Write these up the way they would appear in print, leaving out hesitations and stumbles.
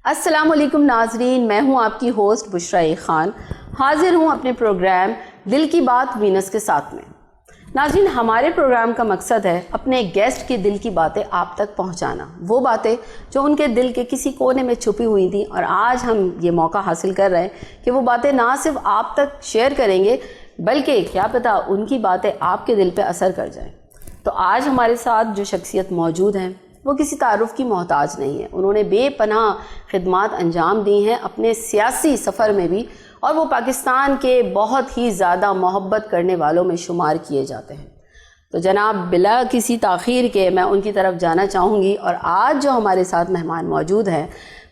السلام علیکم ناظرین، میں ہوں آپ کی ہوسٹ بشرا خان، حاضر ہوں اپنے پروگرام دل کی بات وینس کے ساتھ میں۔ ناظرین، ہمارے پروگرام کا مقصد ہے اپنے گیسٹ کے دل کی باتیں آپ تک پہنچانا، وہ باتیں جو ان کے دل کے کسی کونے میں چھپی ہوئی تھیں، اور آج ہم یہ موقع حاصل کر رہے ہیں کہ وہ باتیں نہ صرف آپ تک شیئر کریں گے بلکہ کیا پتہ ان کی باتیں آپ کے دل پہ اثر کر جائیں۔ تو آج ہمارے ساتھ جو شخصیت موجود ہیں وہ کسی تعارف کی محتاج نہیں ہے، انہوں نے بے پناہ خدمات انجام دی ہیں اپنے سیاسی سفر میں بھی، اور وہ پاکستان کے بہت ہی زیادہ محبت کرنے والوں میں شمار کیے جاتے ہیں۔ تو جناب بلا کسی تاخیر کے میں ان کی طرف جانا چاہوں گی، اور آج جو ہمارے ساتھ مہمان موجود ہیں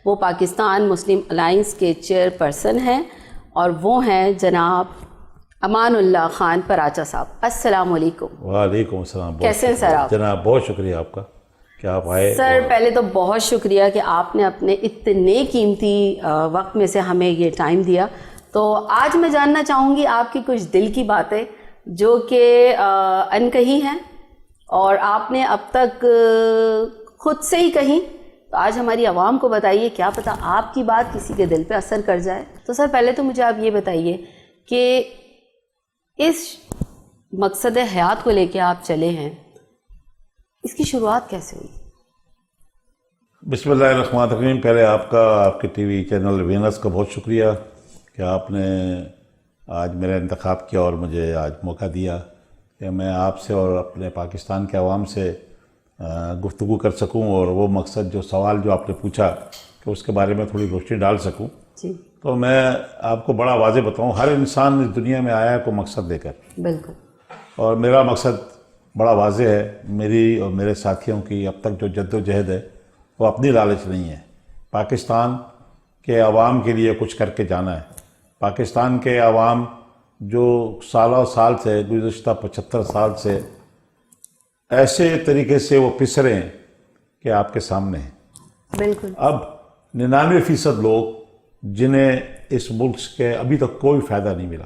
وہ پاکستان مسلم الائنس کے چیئر پرسن ہیں، اور وہ ہیں جناب امان اللہ خان پراچا صاحب۔ السلام علیکم۔ وعلیکم السلام۔ کیسے ہیں سر آپ؟ جناب بہت شکریہ آپ کا کہ آپ آئے۔ سر پہلے تو بہت شکریہ کہ آپ نے اپنے اتنے قیمتی وقت میں سے ہمیں یہ ٹائم دیا۔ تو آج میں جاننا چاہوں گی آپ کی کچھ دل کی باتیں جو کہ انکہی ہیں اور آپ نے اب تک خود سے ہی کہیں، تو آج ہماری عوام کو بتائیے، کیا پتہ آپ کی بات کسی کے دل پہ اثر کر جائے۔ تو سر پہلے تو مجھے آپ یہ بتائیے کہ اس مقصد حیات کو لے کے آپ چلے ہیں، اس کی شروعات کیسے ہوئی؟ بسم اللہ الرحمن الرحیم۔ پہلے آپ کا، آپ کے ٹی وی چینل وینس کا بہت شکریہ کہ آپ نے آج میرا انتخاب کیا اور مجھے آج موقع دیا کہ میں آپ سے اور اپنے پاکستان کے عوام سے گفتگو کر سکوں، اور وہ مقصد جو سوال جو آپ نے پوچھا کہ اس کے بارے میں تھوڑی روشنی ڈال سکوں۔ جی تو میں آپ کو بڑا واضح بتاؤں، ہر انسان اس دنیا میں آیا ہے کوئی مقصد لے کر، بالکل، اور میرا مقصد بڑا واضح ہے۔ میری اور میرے ساتھیوں کی اب تک جو جد و جہد ہے وہ اپنی لالچ نہیں ہے، پاکستان کے عوام کے لیے کچھ کر کے جانا ہے۔ پاکستان کے عوام جو سالوں سال سے، گزشتہ 75 سال سے ایسے طریقے سے وہ پسرے ہیں کہ آپ کے سامنے ہیں۔ بالکل، اب 99% لوگ جنہیں اس ملک کے ابھی تک کوئی فائدہ نہیں ملا،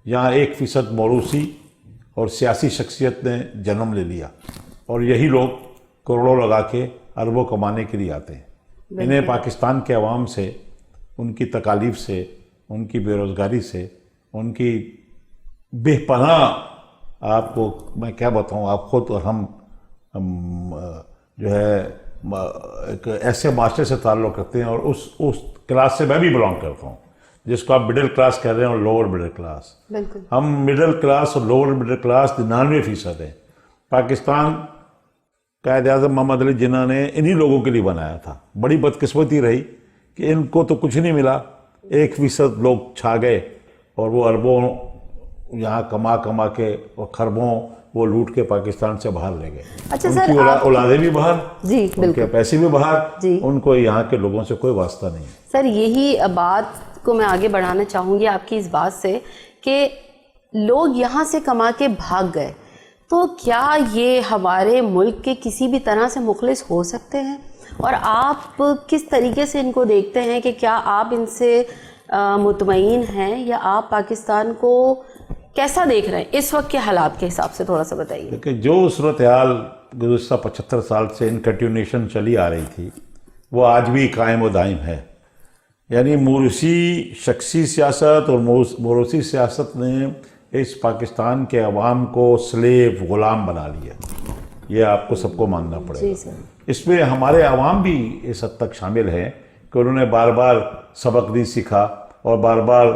یہاں 1% موروثی اور سیاسی شخصیت نے جنم لے لیا، اور یہی لوگ کروڑوں لگا کے اربوں کمانے کے لیے آتے ہیں۔ انہیں پاکستان کے عوام سے، ان کی تکالیف سے، ان کی بے روزگاری سے، ان کی بے پناہ، آپ کو میں کیا بتاؤں، آپ خود اور ہم جو ہے ایک ایسے معاشرے سے تعلق رکھتے ہیں، اور اس کلاس سے میں بھی بلانگ کرتا ہوں جس کو آپ مڈل کلاس کہہ رہے ہیں، اور لوور مڈل کلاس۔ بالکل، ہم مڈل کلاس اور لوور مڈل کلاس 99% ہیں۔ پاکستان قائد اعظم محمد علی جناح نے انہی لوگوں کے لیے بنایا تھا۔ بڑی بدقسمتی رہی کہ ان کو تو کچھ نہیں ملا، 1% لوگ چھا گئے، اور وہ اربوں یہاں کما کے اور خربوں وہ لوٹ کے پاکستان سے باہر لے گئے۔ اچھا ان سر، کی اولادیں بھی باہر، جی ان کے بالکل پیسے بھی باہر، جی ان کو یہاں کے لوگوں سے کوئی واسطہ نہیں۔ سر، یہی بات کو میں آگے بڑھانا چاہوں گی آپ کی اس بات سے کہ لوگ یہاں سے کما کے بھاگ گئے، تو کیا یہ ہمارے ملک کے کسی بھی طرح سے مخلص ہو سکتے ہیں؟ اور آپ کس طریقے سے ان کو دیکھتے ہیں کہ کیا آپ ان سے مطمئن ہیں، یا آپ پاکستان کو کیسا دیکھ رہے ہیں اس وقت کے حالات کے حساب سے؟ تھوڑا سا بتائیے کہ جو صورتحال گزشتہ 75 سال سے ان کنٹینیوشن چلی آ رہی تھی وہ آج بھی قائم و دائم ہے۔ یعنی موروثی شخصی سیاست اور موروثی سیاست نے اس پاکستان کے عوام کو سلیو، غلام بنا لیا، یہ آپ کو سب کو ماننا پڑے جی گا۔ سر، اس میں ہمارے عوام بھی اس حد تک شامل ہیں کہ انہوں نے بار بار سبق نہیں سیکھا، اور بار بار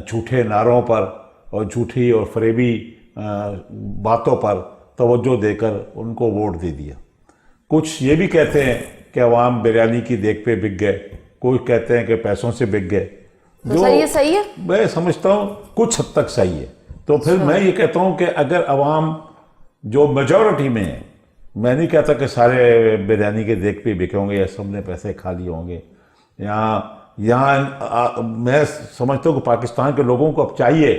جھوٹے نعروں پر اور جھوٹی اور فریبی باتوں پر توجہ دے کر ان کو ووٹ دے دیا۔ کچھ یہ بھی کہتے ہیں کہ عوام بریانی کی دیگ پہ بک گئے، کوئی کہتے ہیں کہ پیسوں سے بک گئے۔ تو سر یہ صحیح ہے؟ میں سمجھتا ہوں کچھ حد تک صحیح ہے۔ تو پھر میں یہ کہتا ہوں کہ اگر عوام جو میجورٹی میں ہے، میں نہیں کہتا کہ سارے بریانی کے دیگ پہ بکے ہوں گے یا سب نے پیسے کھا لیے ہوں گے، یہاں میں سمجھتا ہوں کہ پاکستان کے لوگوں کو اب چاہیے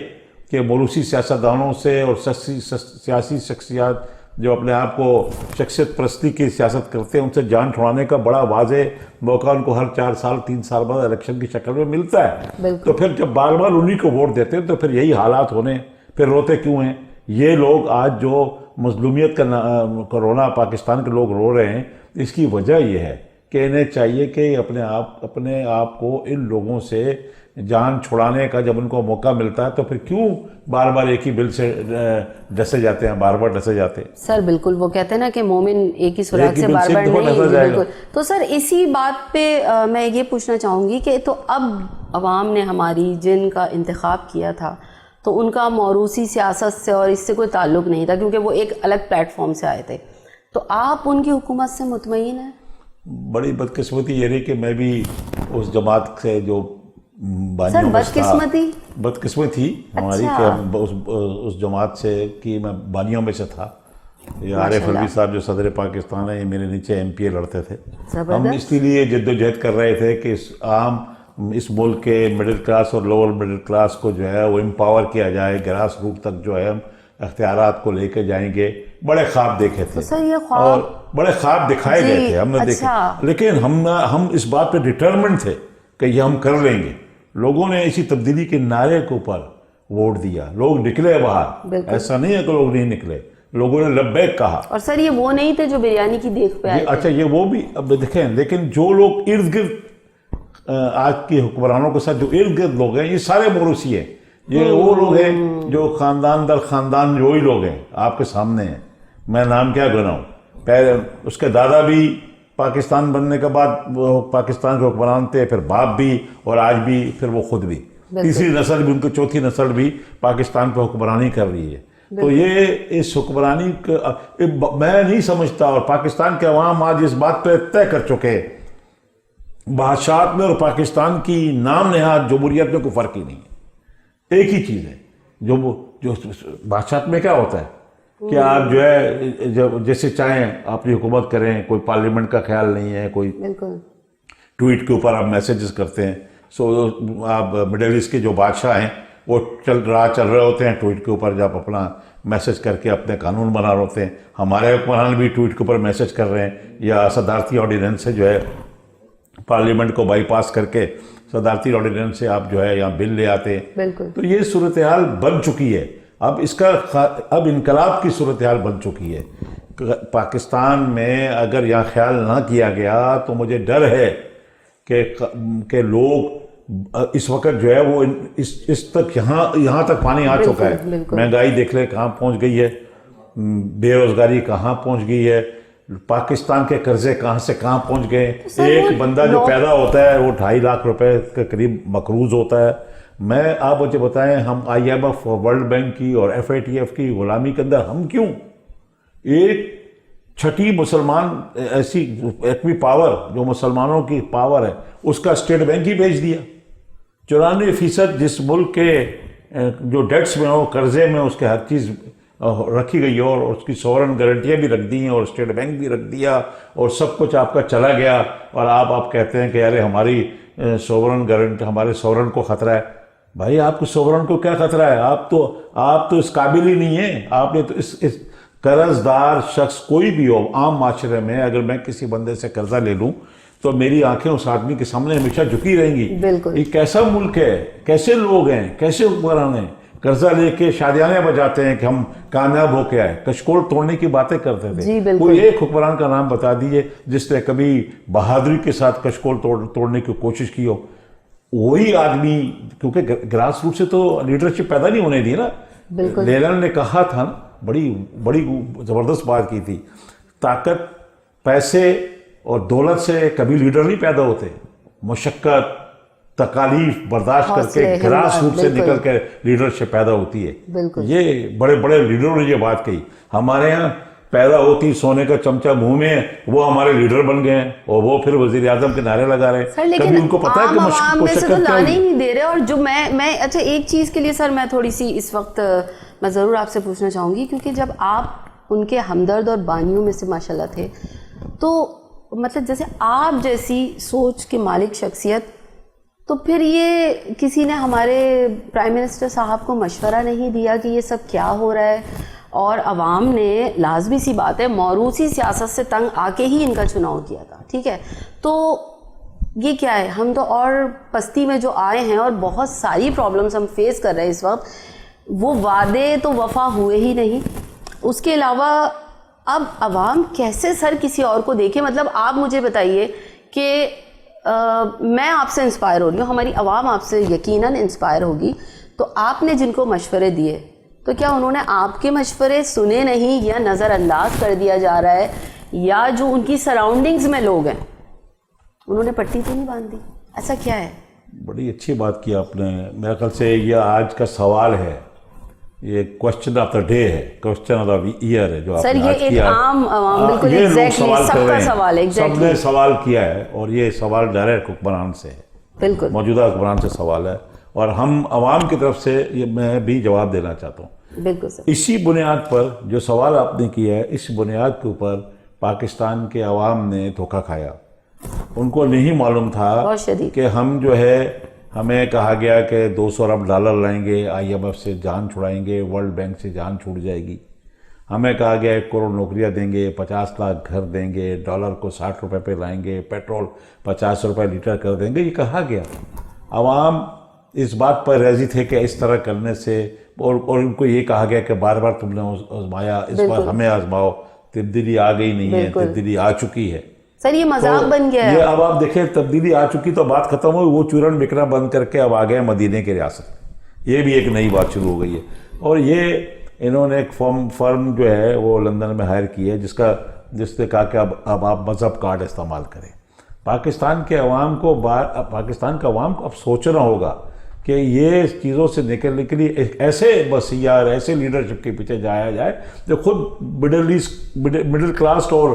کہ موروثی سیاستدانوں سے اور سیاسی شخصیات جو اپنے آپ کو شخصیت پرستی کی سیاست کرتے ہیں ان سے جان چھڑانے کا بڑا واضح موقع ان کو ہر 4 سال 3 سال بعد الیکشن کی شکل میں ملتا ہے۔ تو پھر جب بار بار انہی کو ووٹ دیتے ہیں تو پھر یہی حالات ہونے، پھر روتے کیوں ہیں؟ یہ لوگ آج جو مظلومیت کا رونا پاکستان کے لوگ رو رہے ہیں، اس کی وجہ یہ ہے کہ انہیں چاہیے کہ اپنے آپ کو ان لوگوں سے جان چھڑانے کا جب ان کو موقع ملتا ہے تو پھر کیوں بار بار ایک ہی بل سے ڈسے جاتے ہیں، بار بار ڈسے جاتے ہیں؟ سر بالکل، وہ کہتے ہیں نا کہ مومن ایک ہی سوراخ سے بار بار نہیں، بالکل. تو سر اسی بات پہ میں یہ پوچھنا چاہوں گی کہ تو اب عوام نے ہماری جن کا انتخاب کیا تھا تو ان کا موروثی سیاست سے اور اس سے کوئی تعلق نہیں تھا کیونکہ وہ ایک الگ پلیٹ فارم سے آئے تھے، تو آپ ان کی حکومت سے مطمئن ہیں؟ بڑی بدقسمتی یہ رہی کہ میں بھی اس جماعت سے جو سر بدقسمتی تھی ہماری کہ اس جماعت سے کہ میں بانیوں میں سے تھا. یہ عارف الوی صاحب جو صدر پاکستان ہے، یہ میرے نیچے MP لڑتے تھے. ہم اس لیے جد و جہد کر رہے تھے کہ اس ملک کے مڈل کلاس اور لوور مڈل کلاس کو جو ہے وہ امپاور کیا جائے، گراس روٹ تک جو ہے ہم اختیارات کو لے کے جائیں گے. بڑے خواب دیکھے تھے اور بڑے خواب دکھائے گئے تھے، ہم نے دیکھے، لیکن ہم اس بات پہ ڈٹرمنٹ تھے کہ یہ ہم کر لیں گے. لوگوں نے اسی تبدیلی کے نعرے کے اوپر ووٹ دیا، لوگ نکلے باہر، ایسا نہیں ہے کہ لوگ نہیں نکلے، لوگوں نے لبیک کہا. اور سر یہ وہ نہیں تھے جو بریانی کی دیکھ پہ آئے؟ اچھا یہ وہ بھی اب دیکھیں، لیکن جو لوگ ارد گرد آج کے حکمرانوں کے ساتھ جو ارد گرد لوگ ہیں یہ سارے موروثی ہیں. یہ وہ لوگ ہیں جو خاندان در خاندان جو ہی لوگ ہیں آپ کے سامنے ہیں. میں نام کیا گناؤں؟ پہلے اس کے دادا بھی پاکستان بننے کے بعد وہ پاکستان کے حکمران تھے، پھر باپ بھی، اور آج بھی پھر وہ خود بھی، تیسری نسل بھی، ان کی چوتھی نسل بھی پاکستان پہ حکمرانی کر رہی ہے. تو یہ اس حکمرانی میں نہیں سمجھتا، اور پاکستان کے عوام آج اس بات پہ طے کر چکے بادشاہت میں اور پاکستان کی نام نہاد جمہوریت میں کوئی فرق ہی نہیں ہے. ایک ہی چیز ہے جو بادشاہت میں کیا ہوتا ہے کہ آپ جو ہے جیسے چاہیں اپنی حکومت کریں، کوئی پارلیمنٹ کا خیال نہیں ہے، کوئی ٹویٹ کے اوپر آپ میسیجز کرتے ہیں. آپ مڈل ایسٹ کے جو بادشاہ ہیں وہ چل رہے ہوتے ہیں ٹویٹ کے اوپر، جب اپنا میسیج کر کے اپنے قانون بنا رہے ہوتے ہیں. ہمارے حکمران بھی ٹویٹ کے اوپر میسیج کر رہے ہیں، یا صدارتی آرڈیننس سے جو ہے پارلیمنٹ کو بائی پاس کر کے صدارتی آرڈیننس سے آپ جو ہے یہاں بل لے آتے ہیں. تو یہ صورتحال بن چکی ہے. اب انقلاب کی صورتحال بن چکی ہے. پاکستان میں اگر یہاں خیال نہ کیا گیا تو مجھے ڈر ہے کہ لوگ اس وقت جو ہے وہ اس تک یہاں تک پانی آ چکا ہے. مہنگائی دیکھ لیں کہاں پہنچ گئی ہے، بے روزگاری کہاں پہنچ گئی ہے، پاکستان کے قرضے کہاں سے کہاں پہنچ گئے. ایک بندہ جو پیدا ہوتا ہے وہ 2.5 لاکھ روپے کے قریب مقروض ہوتا ہے. میں آپ مجھے بتائیں، ہم IMF اور ورلڈ بینک کی اور FATF کی غلامی کے اندر ہم کیوں؟ ایک چھٹی مسلمان ایسی ایٹمی پاور جو مسلمانوں کی پاور ہے اس کا اسٹیٹ بینک ہی بیچ دیا. 94% جس ملک کے جو ڈیٹس میں ہو، قرضے میں، اس کے ہر چیز رکھی گئی اور اس کی سورن گارنٹیاں بھی رکھ دی ہیں اور اسٹیٹ بینک بھی رکھ دیا اور سب کچھ آپ کا چلا گیا. اور آپ کہتے ہیں کہ ارے ہماری سورن گارنٹی، ہمارے سورن کو خطرہ ہے. بھائی آپ کو سورن کو کیا خطرہ ہے؟ آپ تو اس قابل ہی نہیں ہیں. آپ نے تو اس قرض دار شخص کوئی بھی ہو عام معاشرے میں، اگر میں کسی بندے سے قرضہ لے لوں تو میری آنکھیں اس آدمی کے سامنے ہمیشہ جھکی رہیں گی. یہ کیسا ملک ہے، کیسے لوگ ہیں، کیسے حکمران ہیں؟ قرضہ لے کے شادیانے بجاتے ہیں کہ ہم کامیاب ہو کے آئے، کشکول توڑنے کی باتیں کرتے تھے. کوئی ایک حکمران کا نام بتا دیجئے جس نے کبھی بہادری کے ساتھ کشکول توڑنے کی کوشش کی ہو. وہی آدمی، کیونکہ گراس روٹ سے تو لیڈرشپ پیدا نہیں ہونے دی نا. لینن نے کہا تھا نا، بڑی زبردست بات کی تھی، طاقت، پیسے اور دولت سے کبھی لیڈر نہیں پیدا ہوتے، مشقت، تکالیف برداشت کر کے گراس روٹ سے نکل کے لیڈرشپ پیدا ہوتی ہے. یہ بڑے بڑے لیڈروں نے یہ بات کہی. ہمارے ہاں پیدا ہوتی سونے کا چمچہ منہ میں، وہ ہمارے لیڈر بن گئے ہیں اور وہ پھر وزیر اعظم کے نعرے لگا رہے ہیں. کبھی ان کو پتہ ہے کہ عوام میں سے تو لانے ہی نہیں دے رہے. اور جو میں اچھا ایک چیز کے لیے سر میں تھوڑی سی اس وقت میں ضرور آپ سے پوچھنا چاہوں گی، کیونکہ جب آپ ان کے ہمدرد اور بانیوں میں سے ماشاءاللہ تھے، تو مطلب جیسے آپ جیسی سوچ کے مالک شخصیت، تو پھر یہ کسی نے ہمارے پرائم منسٹر صاحب کو مشورہ نہیں دیا کہ یہ سب کیا ہو رہا ہے؟ اور عوام نے لازمی سی بات ہے موروثی سیاست سے تنگ آ کے ہی ان کا چناؤ کیا تھا، ٹھیک ہے؟ تو یہ کیا ہے، ہم تو اور پستی میں جو آئے ہیں اور بہت ساری پرابلمز ہم فیس کر رہے ہیں اس وقت، وہ وعدے تو وفا ہوئے ہی نہیں. اس کے علاوہ اب عوام کیسے سر کسی اور کو دیکھے؟ مطلب آپ مجھے بتائیے کہ میں آپ سے انسپائر ہو رہی ہوں, ہماری عوام آپ سے یقیناً انسپائر ہوگی, تو آپ نے جن کو مشورے دیے تو کیا انہوں نے آپ کے مشورے سنے نہیں, یا نظر انداز کر دیا جا رہا ہے, یا جو ان کی سراؤنڈنگز میں لوگ ہیں انہوں نے پٹی تو نہیں باندھ دی, ایسا کیا ہے؟ بڑی اچھی بات کی آپ نے. میرے خیال سے یہ آج کا سوال ہے, یہ کوشچن آف دا ڈے ہے, کوشچن آف دا ایئر ہے جو آپ سر نے یہ آج ایک کیا. عام بالکل یہ لوگ ایگزیکٹلی سوال سب کر کا رہے سوال ہے, ہیں, سب ایگزیکٹلی نے سوال کیا ہے, اور یہ سوال ڈائریکٹ حکمران سے ہے, بالکل موجودہ حکمران سے سوال ہے, اور ہم عوام کی طرف سے یہ میں بھی جواب دینا چاہتا ہوں. بالکل سر. اسی بنیاد پر جو سوال آپ نے کیا ہے, اس بنیاد کے اوپر پاکستان کے عوام نے دھوکہ کھایا. ان کو نہیں معلوم تھا بہت شدید کہ ہم جو ہے, ہمیں کہا گیا کہ 200 ارب ڈالر لائیں گے, IMF سے جان چھڑائیں گے, ورلڈ بینک سے جان چھوٹ جائے گی. ہمیں کہا گیا 1 کروڑ نوکریاں دیں گے, 50 لاکھ گھر دیں گے, ڈالر کو 60 روپے پہ لائیں گے, پیٹرول 50 روپے لیٹر کر دیں گے, یہ کہا گیا. عوام اس بات پر راضی تھے کہ اس طرح کرنے سے, اور ان کو یہ کہا گیا کہ بار بار تم نے آزمایا, اس بار ہمیں آزماؤ, تبدیلی آ گئی نہیں ہے, تبدیلی آ چکی ہے. سر یہ مذاق بن گیا ہے. یہ اب آپ دیکھیں, تبدیلی آ چکی تو بات ختم ہوئی, وہ چورن بکنا بند کر کے اب آ گئے مدینے کی ریاست. یہ بھی ایک نئی بات شروع ہو گئی ہے. اور یہ انہوں نے ایک فرم جو ہے وہ لندن میں ہائر کی ہے, جس نے کہا کہ اب آپ مذہب کارڈ استعمال کریں. پاکستان کے عوام کو پاکستان کا عوام کو اب سوچنا ہوگا کہ یہ چیزوں سے نکلنے کے لیے ایک ایسے مسیح اور ایسے لیڈرشپ کے پیچھے جایا جائے جو خود مڈل کلاس اور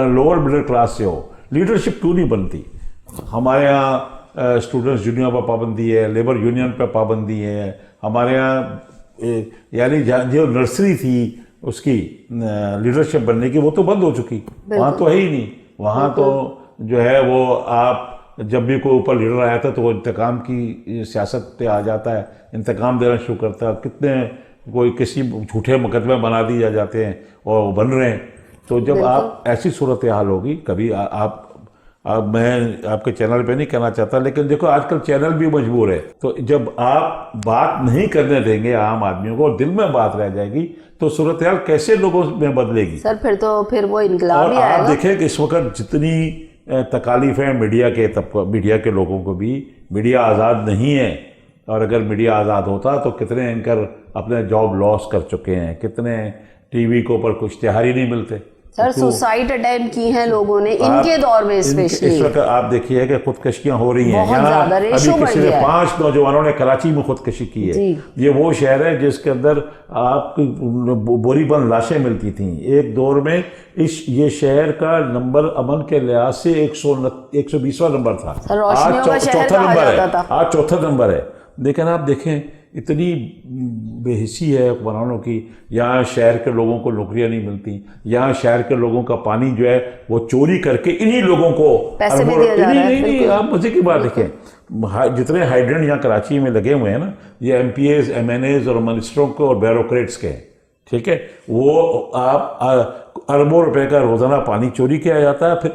لوور مڈل کلاس سے ہو. لیڈرشپ کیوں نہیں بنتی؟ ہمارے ہاں اسٹوڈنٹس یونین پر پابندی ہے, لیبر یونین پہ پابندی ہے. ہمارے ہاں یعنی جو نرسری تھی اس کی لیڈرشپ بننے کی, وہ تو بند ہو چکی, وہاں تو ہے ہی نہیں. وہاں تو جو ہے وہ آپ جب بھی کوئی اوپر لیڈر آیا تھا تو وہ انتقام کی سیاست پہ آ جاتا ہے, انتقام دینا شروع کرتا ہے. کتنے کوئی کسی جھوٹے مقدمے بنا دیے جاتے ہیں اور وہ بن رہے ہیں. تو جب آپ ایسی صورتحال ہوگی, کبھی میں آپ کے چینل پہ نہیں کہنا چاہتا, لیکن دیکھو آج کل چینل بھی مجبور ہے. تو جب آپ بات نہیں کرنے دیں گے عام آدمیوں کو, اور دل میں بات رہ جائے گی, تو صورتحال کیسے لوگوں میں بدلے گی؟ سر پھر وہ انقلاب ہی اور آئے گا. آپ دیکھیں کہ اس وقت جتنی تکالیف ہیں میڈیا کے لوگوں کو بھی, میڈیا آزاد نہیں ہے. اور اگر میڈیا آزاد ہوتا تو کتنے اینکر اپنے جاب لاس کر چکے ہیں, کتنے ٹی وی کے اوپر کچھ اشتہار ہی نہیں ملتے. سر سوسائڈ اٹیمپٹ کی ہیں لوگوں نے ان کے دور میں, اسپیشلی اس وقت آپ دیکھیے کہ خودکشیاں ہو رہی ہیں. بہت زیادہ ریشو ابھی کسی نے 5 نوجوانوں نے کراچی میں خودکشی کی ہے. یہ وہ شہر ہے جس کے اندر آپ بوری بند لاشیں ملتی تھیں. ایک دور میں یہ شہر کا نمبر امن کے لحاظ سے 120واں نمبر تھا. آج چوتھا نمبر ہے. لیکن آپ دیکھیں اتنی بے حسی ہے حکمرانوں کی. یہاں شہر کے لوگوں کو نوکریاں نہیں ملتی, یہاں شہر کے لوگوں کا پانی جو ہے وہ چوری کر کے انہی لوگوں کو پیسے بھی دیا جا رہا ہے. نہیں, آپ مزے کی بات دیکھیں, جتنے ہائیڈرنٹ یہاں کراچی میں لگے ہوئے ہیں نا, یہ MPAs, MNAs اور منسٹروں کو اور بیوروکریٹس کے ہیں. ٹھیک ہے, وہ آپ اربوں روپے کا روزانہ پانی چوری کیا جاتا ہے, پھر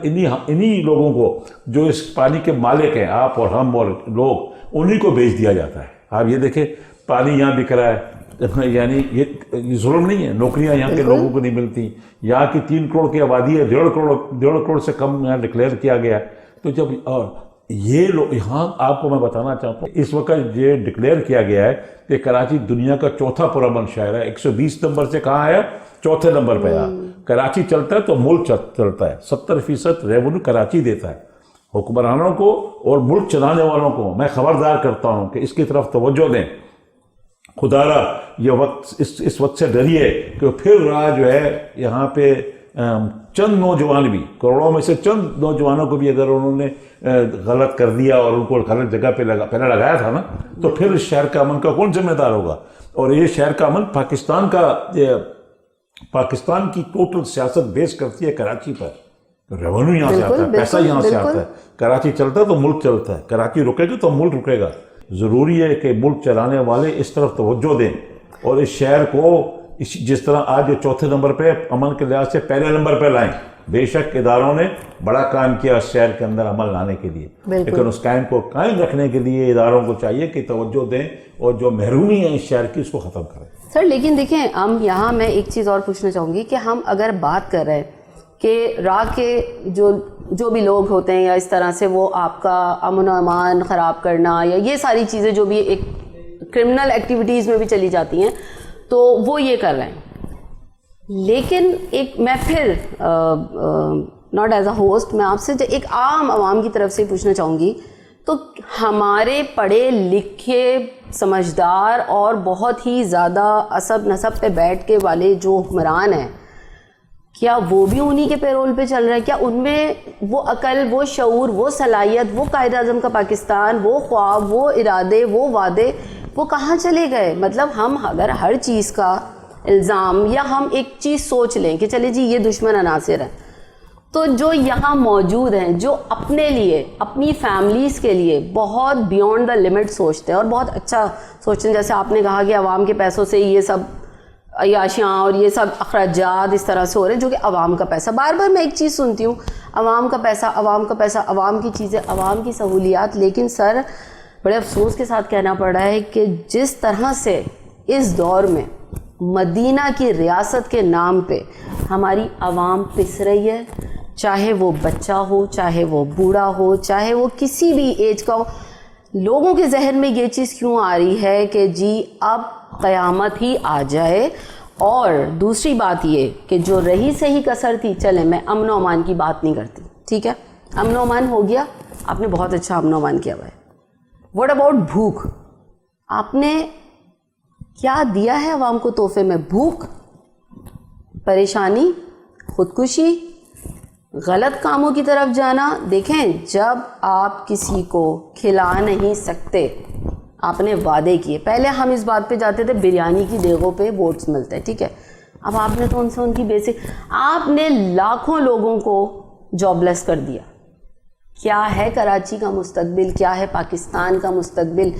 انہی لوگوں کو جو اس پانی کے مالک ہیں, آپ اور ہم اور لوگ, انہی کو بیچ دیا جاتا ہے. آپ یہ دیکھیں پانی یہاں بک رہا ہے, یعنی یہ ظلم نہیں ہے. نوکریاں یہاں کے لوگوں کو نہیں ملتی. یہاں کی 3 کروڑ کی آبادی ہے, 1.5 کروڑ سے کم یہاں ڈکلیئر کیا گیا ہے. تو جب اور یہ لوگ یہاں, آپ کو میں بتانا چاہتا ہوں, اس وقت یہ ڈکلیئر کیا گیا ہے کہ کراچی دنیا کا چوتھا پرامن شہر ہے. 120 نمبر سے کہاں آیا؟ چوتھے نمبر پہ آیا. کراچی چلتا ہے تو ملک چلتا ہے. 70% ریونیو کراچی دیتا ہے. حکمرانوں کو اور ملک چلانے والوں کو میں خبردار کرتا ہوں کہ اس کی طرف توجہ دیں. خدا را یہ وقت اس وقت سے ڈریے کہ پھر رہا جو ہے یہاں پہ چند نوجوان بھی, کروڑوں میں سے چند نوجوانوں کو بھی اگر انہوں نے غلط کر دیا اور ان کو غلط جگہ پہ پہلے لگایا تھا نا, تو پھر اس شہر کا امن کا کون ذمہ دار ہوگا؟ اور یہ شہر کا امن پاکستان کی ٹوٹل سیاست بیس کرتی ہے کراچی پر. ریونیو یہاں سے آتا ہے, پیسہ یہاں سے آتا ہے. کراچی چلتا ہے تو ملک چلتا ہے, کراچی رکے گا تو ملک رکے گا. ضروری ہے کہ ملک چلانے والے اس طرف توجہ دیں اور اس شہر کو جس طرح آج جو چوتھے نمبر پہ امن کے لحاظ سے پہلے نمبر پہ لائیں. بے شک اداروں نے بڑا کام کیا اس شہر کے اندر عمل لانے کے لیے, لیکن اس قائم کو قائم رکھنے کے لیے اداروں کو چاہیے کہ توجہ دیں اور جو محرومی ہے اس شہر کی اس کو ختم کریں. سر لیکن دیکھیں ہم یہاں میں ایک چیز اور پوچھنا چاہوں گی کہ ہم اگر بات کر رہے ہیں کہ راہ کے جو بھی لوگ ہوتے ہیں یا اس طرح سے وہ آپ کا امن و امان خراب کرنا یا یہ ساری چیزیں جو بھی ایک کرمنل ایکٹیویٹیز میں بھی چلی جاتی ہیں تو وہ یہ کر رہے ہیں. لیکن ایک میں پھر ناٹ ایز اے ہوسٹ میں آپ سے ایک عام عوام کی طرف سے پوچھنا چاہوں گی, تو ہمارے پڑھے لکھے سمجھدار اور بہت ہی زیادہ عصب نصب پہ بیٹھ کے والے جو حکمران ہیں, کیا وہ بھی انہی کے پیرول پہ چل رہے ہیں؟ کیا ان میں وہ عقل, وہ شعور, وہ صلاحیت, وہ قائد اعظم کا پاکستان, وہ خواب, وہ ارادے, وہ وعدے, وہ کہاں چلے گئے؟ مطلب ہم اگر ہر چیز کا الزام یا ہم ایک چیز سوچ لیں کہ چلے جی یہ دشمن عناصر ہیں, تو جو یہاں موجود ہیں جو اپنے لیے اپنی فیملیز کے لیے بہت بیونڈ دا لمٹ سوچتے ہیں اور بہت اچھا سوچتے ہیں, جیسے آپ نے کہا کہ عوام کے پیسوں سے یہ سب عیاشیاں اور یہ سب اخراجات اس طرح سے ہو رہے ہیں جو کہ عوام کا پیسہ. بار بار میں ایک چیز سنتی ہوں, عوام کا پیسہ, عوام کا پیسہ, عوام کی چیزیں, عوام کی سہولیات, لیکن سر بڑے افسوس کے ساتھ کہنا پڑ رہا ہے کہ جس طرح سے اس دور میں مدینہ کی ریاست کے نام پہ ہماری عوام پس رہی ہے, چاہے وہ بچہ ہو, چاہے وہ بوڑھا ہو, چاہے وہ کسی بھی ایج کا ہو, لوگوں کے ذہن میں یہ چیز کیوں آ رہی ہے کہ جی اب قیامت ہی آ جائے. اور دوسری بات یہ کہ جو رہی صحیح کسر تھی, چلیں میں امن و امان کی بات نہیں کرتی, ٹھیک ہے امن و امان ہو گیا, آپ نے بہت اچھا امن و امان کیا ہوا ہے. واٹ اباؤٹ بھوک؟ آپ نے کیا دیا ہے عوام کو تحفے میں؟ بھوک, پریشانی, خودکشی, غلط کاموں کی طرف جانا. دیکھیں جب آپ کسی کو کھلا نہیں سکتے, آپ نے وعدے کیے, پہلے ہم اس بات پہ جاتے تھے بریانی کی دیگوں پہ ووٹس ملتے ہیں, ٹھیک ہے, اب آپ نے تو ان سے ان کی بیسک, آپ نے لاکھوں لوگوں کو جاب لیس کر دیا. کیا ہے کراچی کا مستقبل؟ کیا ہے پاکستان کا مستقبل؟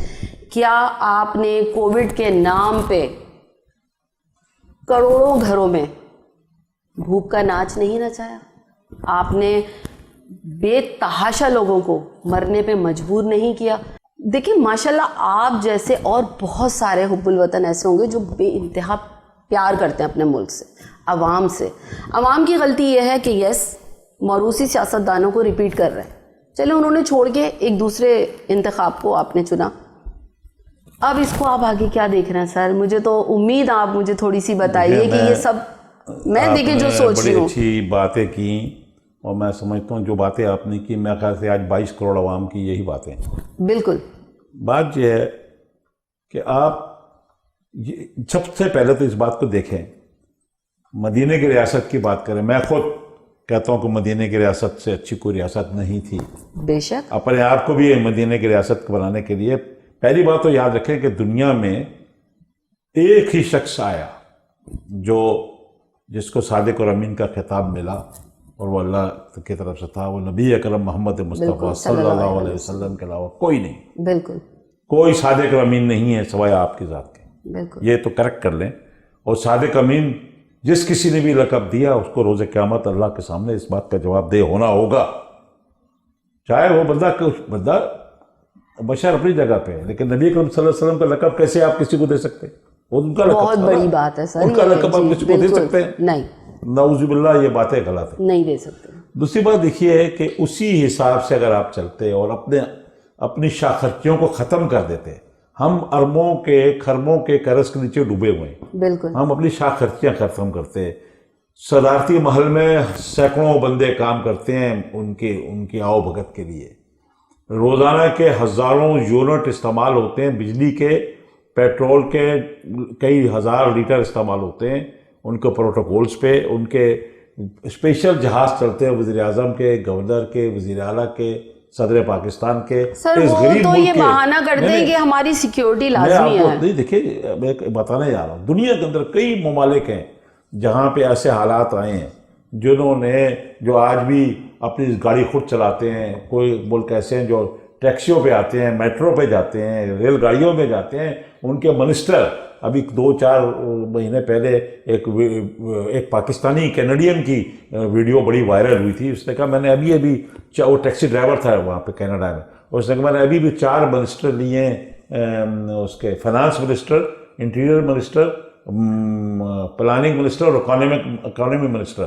کیا آپ نے کووڈ کے نام پہ کروڑوں گھروں میں بھوک کا ناچ نہیں نچایا؟ آپ نے بے تحاشا لوگوں کو مرنے پہ مجبور نہیں کیا؟ دیکھیں ماشاءاللہ آپ جیسے اور بہت سارے حب الوطن ایسے ہوں گے جو بے انتہا پیار کرتے ہیں اپنے ملک سے, عوام سے. عوام کی غلطی یہ ہے کہ یس موروثی سیاستدانوں کو ریپیٹ کر رہے ہیں, چلے انہوں نے چھوڑ کے ایک دوسرے انتخاب کو آپ نے چنا, اب اس کو آپ آگے کیا دیکھ رہے ہیں سر؟ مجھے تو امید آپ مجھے تھوڑی سی بتائیے کہ یہ سب میں دیکھیں جو سوچ رہی ہوں. بڑی اچھی باتیں کی اور میں سمجھتا ہوں جو باتیں آپ نے کی میرے خیال سے آج 22 کروڑ عوام کی یہی باتیں ہیں. بالکل. بات یہ ہے کہ آپ سب سے پہلے تو اس بات کو دیکھیں, مدینہ کی ریاست کی بات کریں. میں خود کہتا ہوں کہ مدینہ کی ریاست سے اچھی کوئی ریاست نہیں تھی. بے شک. اپنے آپ کو بھی مدینہ کی ریاست بنانے کے لیے پہلی بات تو یاد رکھیں کہ دنیا میں ایک ہی شخص آیا جس کو صادق اور امین کا خطاب ملا اور وہ اللہ کی طرف سے تھا, وہ نبی اکرم محمد مصطفیٰ صلی اللہ علیہ وسلم کے علاوہ کوئی نہیں. بالکل. کوئی صادق اور امین نہیں ہے سوائے آپ کی ذات کے. بالکل. یہ تو کریکٹ کر لیں. اور صادق امین جس کسی نے بھی لقب دیا اس کو روز قیامت اللہ کے سامنے اس بات کا جواب دہ ہونا ہوگا, چاہے وہ بندہ بشر اپنی جگہ پہ ہے, لیکن نبی اکرم صلی اللہ علیہ وسلم کا لقب کیسے آپ کسی کو دے سکتے ہیں؟ وہ ان کا لقب بہت بڑی بات ہے سر. ان کا لقب آپ کسی کو دے سکتے ہیں؟ نہیں. نعوذ باللہ, یہ باتیں غلط ہیں, نہیں دے سکتے. دوسری بات دیکھیے کہ اسی حساب سے اگر آپ چلتے اور اپنی شاخرچیوں کو ختم کر دیتے, ہم اربوں کے خربوں کے قرض کے نیچے ڈوبے ہوئے ہیں. بالکل. ہم اپنی شاخرچیاں ختم کرتے, صدارتی محل میں سینکڑوں بندے کام کرتے ہیں ان کی آؤ بھگت کے لیے, روزانہ کے ہزاروں یونٹ استعمال ہوتے ہیں, بجلی کے, پیٹرول کے کئی ہزار لیٹر استعمال ہوتے ہیں ان کے پروٹوکولز پہ, ان کے اسپیشل جہاز چلتے ہیں وزیر اعظم کے, گورنر کے, وزیر اعلیٰ کے, صدر پاکستان کے. سر وہ تو یہ بہانہ کرتے ہیں کہ ہماری سیکیورٹی لازمی ہے. نہیں دیکھیے میں بتانے جا رہا ہوں, دنیا کے اندر کئی ممالک ہیں جہاں پہ ایسے حالات آئے ہیں جو آج بھی اپنی گاڑی خود چلاتے ہیں. کوئی ملک ایسے ہیں جو ٹیکسیوں پہ آتے ہیں, میٹرو پہ جاتے ہیں, ریل گاڑیوں میں جاتے ہیں. ان کے منسٹر ابھی 2-4 مہینے پہلے ایک پاکستانی کینیڈین کی ویڈیو بڑی وائرل ہوئی تھی. اس نے کہا میں نے ابھی وہ ٹیکسی ڈرائیور تھا وہاں پہ کینیڈا میں, اس نے کہا میں نے ابھی 4 منسٹر لیے ہیں, اس کے finance minister, interior minister, planning minister اور اکانومی منسٹر.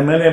MNA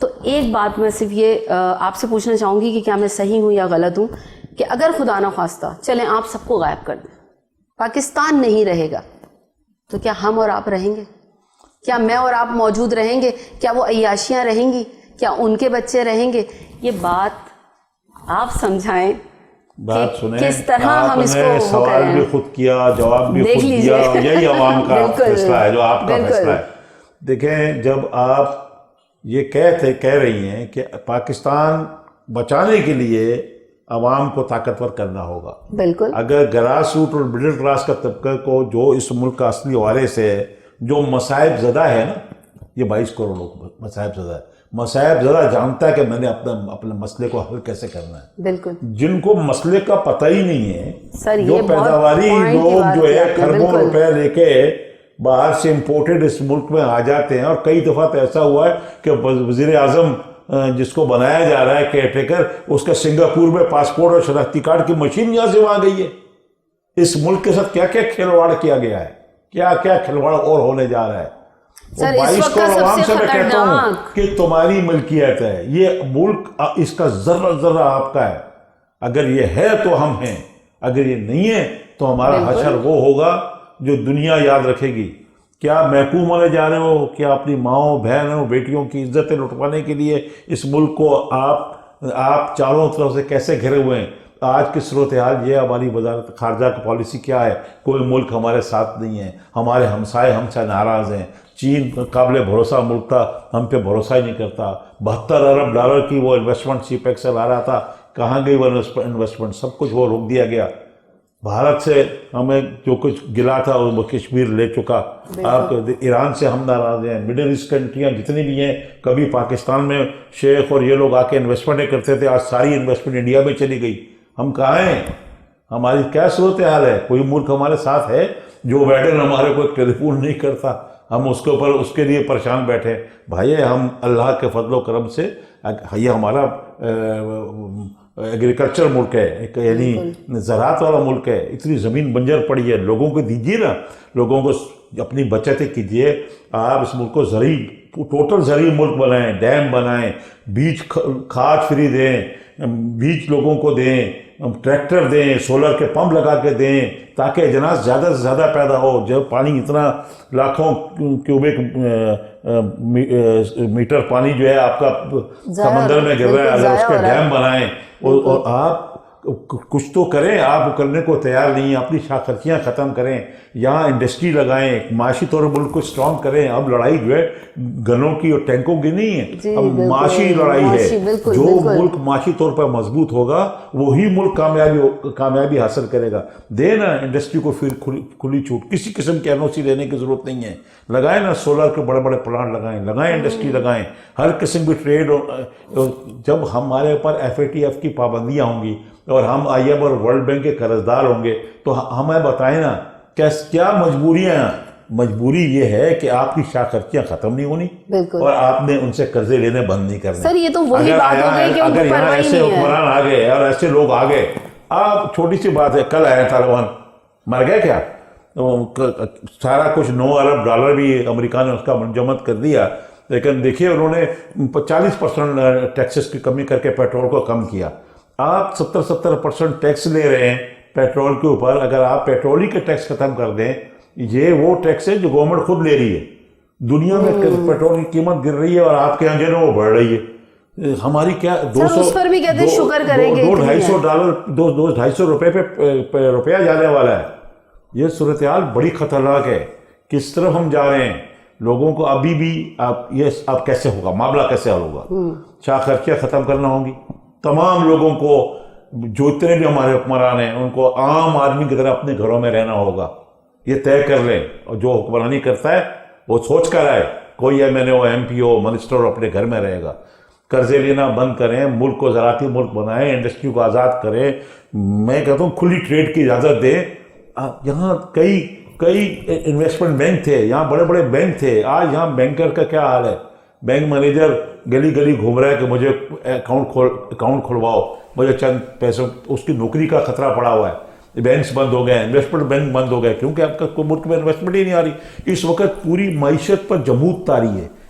تو ایک بات میں صرف یہ آپ سے پوچھنا چاہوں گی کہ کیا میں صحیح ہوں یا غلط ہوں کہ اگر خدا نخواستہ چلیں آپ سب کو غائب کر دیں, پاکستان نہیں رہے گا, تو کیا ہم اور آپ رہیں گے؟ کیا میں اور آپ موجود رہیں گے؟ کیا وہ عیاشیاں رہیں گی؟ کیا ان کے بچے رہیں گے؟ یہ بات آپ سمجھائیں. بات سنیں, کس طرح ہم اس کو سوال بھی خود کیا, جواب بھی خود دیا, یہی عوام کا فیصلہ ہے جو آپ کا فیصلہ ہے. دیکھیں, جب آپ یہ کہہ رہی ہیں کہ پاکستان بچانے کے لیے عوام کو طاقتور کرنا ہوگا, بالکل, اگر گراس روٹ اور مڈل کلاس کا طبقہ کو جو اس ملک کا اصلی وارث ہے, جو مصائب زدہ ہے نا, یہ 22 کروڑ لوگ مصائب زدہ ہے, مصائب زدہ جانتا ہے کہ میں نے اپنے مسئلے کو حل کیسے کرنا ہے. بالکل, جن کو مسئلے کا پتہ ہی نہیں ہے, سر جو پیداواری لوگ جو ہے کھربوں روپے لے کے باہر سے امپورٹڈ اس ملک میں آ جاتے ہیں, اور کئی دفعہ تو ایسا ہوا ہے کہ وزیر اعظم جس کو بنایا جا رہا ہے کیئر ٹیکر, اس کا سنگاپور میں پاسپورٹ اور شناختی کارڈ کی مشین یہاں سے وہاں گئی ہے. اس ملک کے ساتھ کیا کیا کھلواڑ کیا گیا ہے, کیا کیا کھلواڑ اور ہونے جا رہا ہے. سر اس وقت کا سب سے خطرناک کہ تمہاری ملکیت ہے یہ ملک, اس کا ذرہ ذرہ آپ کا ہے. اگر یہ ہے تو ہم ہیں, اگر یہ نہیں ہے تو ہمارا حشر وہ ہوگا جو دنیا یاد رکھے گی. کیا محکوم ہونے جا رہے ہو, کیا اپنی ماؤں بہنوں بیٹیوں کی عزتیں لٹوانے کے لیے اس ملک کو آپ چاروں طرف سے کیسے گھرے ہوئے ہیں. آج کی صورتحال یہ, ہماری وزارت خارجہ کی پالیسی کیا ہے, کوئی ملک ہمارے ساتھ نہیں ہے, ہمارے ہمسائے ہم سے ناراض ہیں. چین قابل بھروسہ ملک تھا, ہم پہ بھروسہ ہی نہیں کرتا. 72 ارب ڈالر کی وہ انویسٹمنٹ سی پیک سے لا رہا تھا, کہاں گئی وہ انویسٹمنٹ؟ سب کچھ وہ روک دیا گیا. بھارت سے ہمیں جو کچھ گلا تھا وہ کشمیر لے چکا. آپ ایران سے ہم ناراض ہیں. مڈل ایسٹ کنٹریاں جتنی بھی ہیں, کبھی پاکستان میں شیخ اور یہ لوگ آ کے انویسٹمنٹیں کرتے تھے, آج ساری انویسٹمنٹ انڈیا میں چلی گئی. ہم کہاں ہیں؟ ہماری کیا صورتحال ہے؟ کوئی ملک ہمارے ساتھ ہے؟ جو بائیڈن ہمارے کو ٹیلی فون نہیں کرتا, ہم اس کے اوپر اس کے لیے پریشان بیٹھے. بھائی ہم اللہ کے فضل و کرم سے, یہ ہمارا ایگریکلچر ملک ہے, یعنی زراعت والا ملک ہے. اتنی زمین بنجر پڑی ہے, لوگوں کو دیجیے نا, لوگوں کو اپنی بچتیں کیجیے. آپ اس ملک کو ٹوٹل زرعی ملک بنائیں, ڈیم بنائیں, بیج کھاد فری دیں, بیج لوگوں کو دیں, ٹریکٹر دیں, سولر کے پمپ لگا کے دیں, تاکہ اجناس زیادہ سے زیادہ پیدا ہو. جب پانی اتنا لاکھوں کیوبک میٹر پانی جو ہے آپ کا سمندر میں گر رہا ہے, اگر اس کے ڈیم بنائیں اور آپ کچھ تو کریں. آپ کرنے کو تیار نہیں ہیں. اپنی شاخرچیاں ختم کریں, یہاں انڈسٹری لگائیں, معاشی طور پر ملک کو اسٹرانگ کریں. اب لڑائی جو ہے گنوں کی اور ٹینکوں کی نہیں ہے, اب معاشی لڑائی ہے. جو ملک معاشی طور پر مضبوط ہوگا وہی ملک کامیابی حاصل کرے گا. دے نا انڈسٹری کو پھر کھلی چھوٹ, کسی قسم کی NOC لینے کی ضرورت نہیں ہے. لگائیں نا سولر کے بڑے بڑے پلانٹ لگائیں انڈسٹری لگائیں, ہر قسم کی ٹریڈ. جب ہمارے اوپر FATF کی پابندیاں ہوں گی اور ہم IM اور ورلڈ بینک کے قرض دار ہوں گے, تو ہمیں بتائیں نا کیا مجبوریاں. مجبوری یہ ہے کہ آپ کی شاخرچیاں ختم نہیں ہونی اور آپ نے ان سے قرضے لینے بند نہیں کرنے. سر یہ تو وہی بات ہو گئی کہ اگر یہاں ایسے حکمران آ گئے اور ایسے لوگ آ گئے, آپ چھوٹی سی بات ہے, کل آیا طالبان, مر گئے کیا؟ سارا کچھ 9 ارب ڈالر بھی امریکہ نے اس کا منجمد کر دیا, لیکن دیکھیے انہوں نے 40% ٹیکسز کی کمی کر کے پیٹرول کو کم کیا. آپ 70% ٹیکس لے رہے ہیں پیٹرول کے اوپر. اگر آپ پیٹرول ہی کے ٹیکس ختم کر دیں, یہ وہ ٹیکس ہے جو گورنمنٹ خود لے رہی ہے. دنیا میں پیٹرول کی قیمت گر رہی ہے اور آپ کے یہاں جو ہے وہ بڑھ رہی ہے. ہماری کیا 200-250 روپے پہ روپیہ جانے والا ہے. یہ صورتحال بڑی خطرناک ہے. کس طرف ہم جا رہے ہیں؟ لوگوں کو ابھی بھی اب کیسے ہوگا, معاملہ کیسے حل ہوگا؟ شاخرچیاں ختم کرنا ہوں گی. تمام لوگوں کو, جو اتنے بھی ہمارے حکمران ہیں, ان کو عام آدمی کی طرح اپنے گھروں میں رہنا ہوگا. یہ طے کر لیں. اور جو حکمرانی کرتا ہے وہ سوچ کر آئے, کوئی MNA ہو, MP ہو, منسٹر اپنے گھر میں رہے گا. قرضے لینا بند کریں, ملک کو زراعتی ملک بنائیں, انڈسٹری کو آزاد کریں. میں کہتا ہوں کھلی ٹریڈ کی اجازت دیں. یہاں کئی انویسٹمنٹ بینک تھے, یہاں بڑے بڑے بینک تھے. آج یہاں بینکر کا کیا حال ہے؟ بینک مینیجر گلی گلی گھوم رہا ہے کہ مجھے اکاؤنٹ کھلواؤ, مجھے چند پیسوں, اس کی نوکری کا خطرہ پڑا ہوا ہے. بینکس بند ہو گئے, انویسٹمنٹ بینک بند ہو گئے, کیونکہ اب تک کوئی ملک میں انویسٹمنٹ ہی نہیں آ رہی. اس وقت پوری معیشت پر جمود طاری ہے.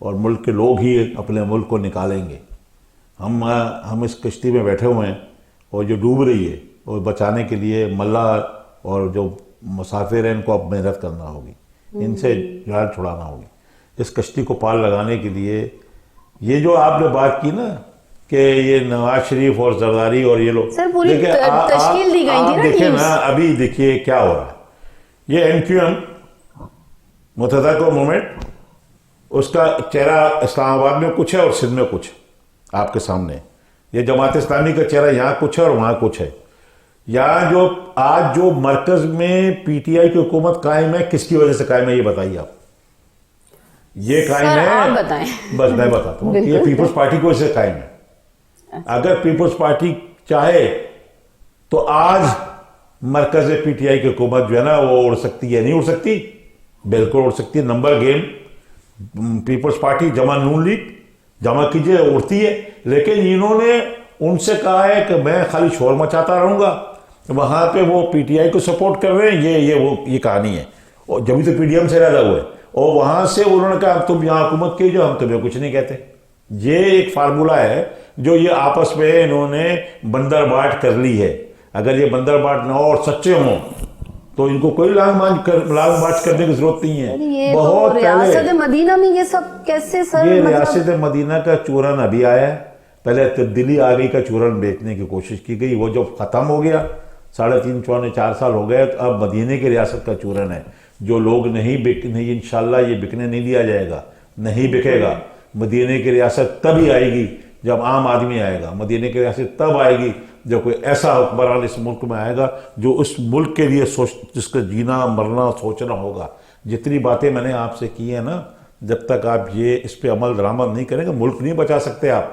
اور ملک کے لوگ ہی اپنے ملک کو نکالیں گے. ہم اس کشتی میں بیٹھے ہوئے ہیں اور جو ڈوب رہی ہے اور بچانے کے لیے ملا اور جو مسافر ہیں ان کو اب محنت کرنا ہوگی, ان سے جان چھڑانا ہوگی. اس کشتی کو پال لگانے کے لیے یہ جو آپ نے بات کی نا کہ یہ نواز شریف اور زرداری اور یہ لوگ, سر پوری تشکیل دی گئی تھی نا, دیکھیں نا ابھی دیکھیے کیا ہو رہا ہے. یہ ایم کیو ایم متحدہ قوم موومنٹ, اس کا چہرہ اسلام آباد میں کچھ ہے اور سندھ میں کچھ آپ کے سامنے. یہ جماعت اسلامی کا چہرہ یہاں کچھ ہے اور وہاں کچھ ہے. یہاں جو آج جو مرکز میں پی ٹی آئی کی حکومت قائم ہے, کس کی وجہ سے قائم ہے یہ بتائیے آپ. یہ قائم ہے, بس میں بتاتا ہوں, یہ پیپلز پارٹی کی وجہ سے قائم ہے. اگر پیپلز پارٹی چاہے تو آج مرکز پی ٹی آئی کی حکومت جو ہے نا وہ اڑ سکتی ہے, نہیں اڑ سکتی, بالکل اڑ سکتی ہے. نمبر گیم پیپلز پارٹی جمع نون لیگ جمع کیجئے, اڑتی ہے. لیکن انہوں نے ان سے کہا ہے کہ میں خالی شور مچاتا رہوں گا, وہاں پہ وہ پی ٹی آئی کو سپورٹ کر رہے ہیں, یہ کہانی ہے. اور جبھی تو پی ڈی ایم سے زیادہ ہوئے, اور وہاں سے انہوں نے کہا تم یہاں حکومت کیجئے, ہم تمہیں کچھ نہیں کہتے. یہ ایک فارمولہ ہے جو یہ آپس میں انہوں نے بندر بانٹ کر لی ہے. اگر یہ بندر بانٹ نہ ہو اور سچے ہوں تو ان کو کوئی لانگ مارچ کرنے کی ضرورت نہیں ہے. بہت ریاست مدینہ میں یہ سب کیسے سر, یہ ریاست مدینہ کا چورن ابھی آیا ہے. پہلے تبدیلی آ گئی کا چورن بیچنے کی کوشش کی گئی, وہ جب ختم ہو گیا 3.5 4 سال ہو گئے, تو اب مدینے کی ریاست کا چورن ہے. جو لوگ نہیں انشاءاللہ یہ بکنے نہیں دیا جائے گا, نہیں بکے گا. مدینے کی ریاست تب ہی آئے گی جب عام آدمی آئے گا. مدینے کی ریاست تب آئے گی جب کوئی ایسا حکمران اس ملک میں آئے گا جو اس ملک کے لیے جس کا جینا مرنا سوچنا ہوگا. جتنی باتیں میں نے آپ سے کی ہیں نا, جب تک آپ یہ اس پہ عمل درآمد نہیں کریں گے ملک نہیں بچا سکتے آپ.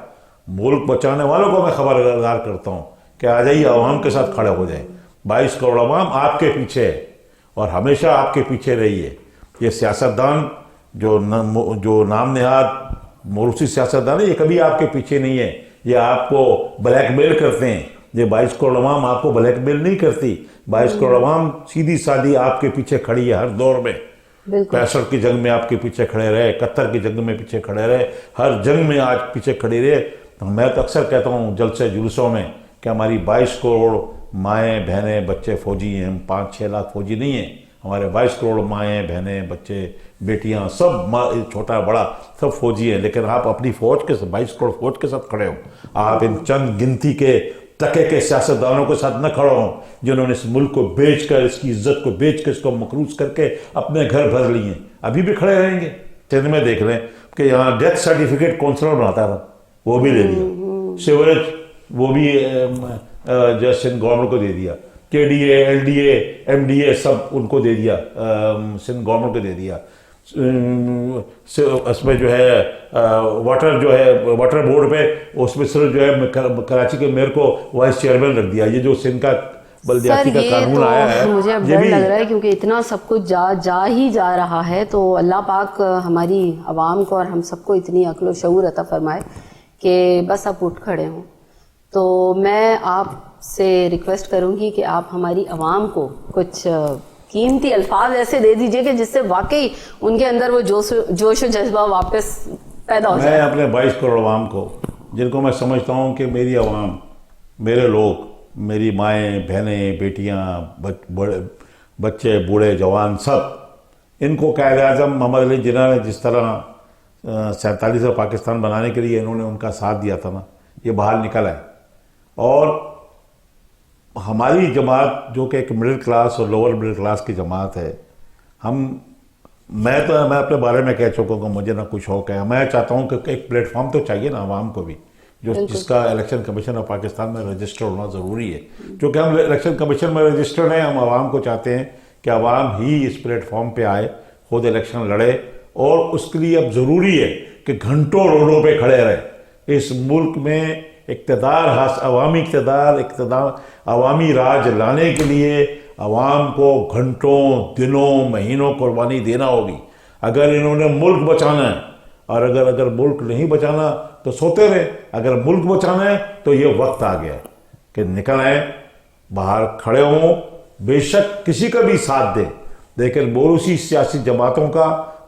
ملک بچانے والوں کو میں خبردار کرتا ہوں کہ آ جائیے, عوام کے ساتھ کھڑے ہو جائیں. 22 کروڑ عوام آپ کے پیچھے ہے اور ہمیشہ آپ کے پیچھے رہی ہے. یہ سیاستدان جو نام نہاد موروثی سیاستدان ہے, یہ کبھی آپ کے پیچھے نہیں ہے. یہ آپ کو بلیک میل کرتے ہیں. یہ 22 کروڑ عوام آپ کو بلیک میل نہیں کرتی. 22 کروڑ عوام سیدھی سادھی آپ کے پیچھے کھڑی ہے ہر دور میں. 65 کی جنگ میں آپ کے پیچھے کھڑے رہے, 71 کی جنگ میں پیچھے کھڑے رہے, ہر جنگ میں آج پیچھے کھڑی رہے. میں تو اکثر کہتا ہوں جلسے جلوسوں میں کہ ہماری 22 کروڑ مائیں بہنیں بچے فوجی ہیں. ہم 5-6 لاکھ فوجی نہیں ہیں. ہمارے 22 کروڑ مائیں بہنیں بچے بیٹیاں سب چھوٹا بڑا سب فوجی ہیں. لیکن آپ اپنی فوج کے 22 کروڑ فوج کے ساتھ کھڑے ہو. آپ ان چند گنتی کے ٹکے کے سیاستدانوں کے ساتھ نہ کھڑے ہوں جنہوں نے اس ملک کو بیچ کر, اس کی عزت کو بیچ کر, اس کو مقروض کر کے اپنے گھر بھر لیے. ابھی بھی کھڑے رہیں گے. چند میں دیکھ لیں کہ یہاں ڈیتھ سرٹیفکیٹ کونسلر بناتا تھا, وہ بھی لے لیا. سیوریج وہ بھی جو سندھ گورنمنٹ کو دے دیا. K D A, L D A, M D A سب ان کو دے دیا, سندھ گورنمنٹ کو دے دیا. اس میں جو ہے واٹر بورڈ پہ اس میں صرف جو ہے کراچی کے میئر کو وائس چیئرمین رکھ دیا. یہ جو سندھ کا بلدیاتی کا قانون آیا ہے, مجھے اب ڈر لگ رہا ہے کیونکہ اتنا سب کچھ جا ہی جا رہا ہے. تو اللہ پاک ہماری عوام کو اور ہم سب کو اتنی عقل و شعور عطا فرمائے کہ بس آپ اٹھ کھڑے ہوں. تو میں آپ سے ریکویسٹ کروں گی کہ آپ ہماری عوام کو کچھ قیمتی الفاظ ایسے دے دیجئے کہ جس سے واقعی ان کے اندر وہ جوش و جذبہ واپس پیدا ہو جائے. میں اپنے 22 کروڑ عوام کو, جن کو میں سمجھتا ہوں کہ میری عوام, میرے لوگ, میری مائیں بہنیں بیٹیاں بچے بوڑھے جوان سب, ان کو قائد اعظم محمد علی جناح نے جس طرح 47 سے پاکستان بنانے کے لیے انہوں نے ان کا ساتھ دیا تھا نا, یہ باہر نکل آئے. اور ہماری جماعت جو کہ ایک مڈل کلاس اور لوور مڈل کلاس کی جماعت ہے, میں اپنے بارے میں کہہ چکا ہوں, مجھے نہ کچھ شوق ہے. میں چاہتا ہوں کہ ایک پلیٹ فارم تو چاہیے نا عوام کو بھی, جس کا الیکشن کمیشن آف پاکستان میں رجسٹر ہونا ضروری ہے. چونکہ ہم الیکشن کمیشن میں رجسٹرڈ ہیں, ہم عوام کو چاہتے ہیں کہ عوام ہی اس پلیٹ فارم پہ آئے, خود الیکشن لڑے. اور اس کے لیے اب ضروری ہے کہ گھنٹوں روڈوں پہ کھڑے رہے. اس ملک میں اقتدار, عوامی اقتدار عوامی راج لانے کے لیے عوام کو گھنٹوں دنوں مہینوں قربانی دینا ہوگی. اگر انہوں نے ملک بچانا ہے, اور اگر ملک نہیں بچانا تو سوتے رہے. اگر ملک بچانا ہے تو یہ وقت آ گیا کہ نکل آئیں, باہر کھڑے ہوں. بے شک کسی کا بھی ساتھ دیں, لیکن موروثی سیاسی جماعتوں کا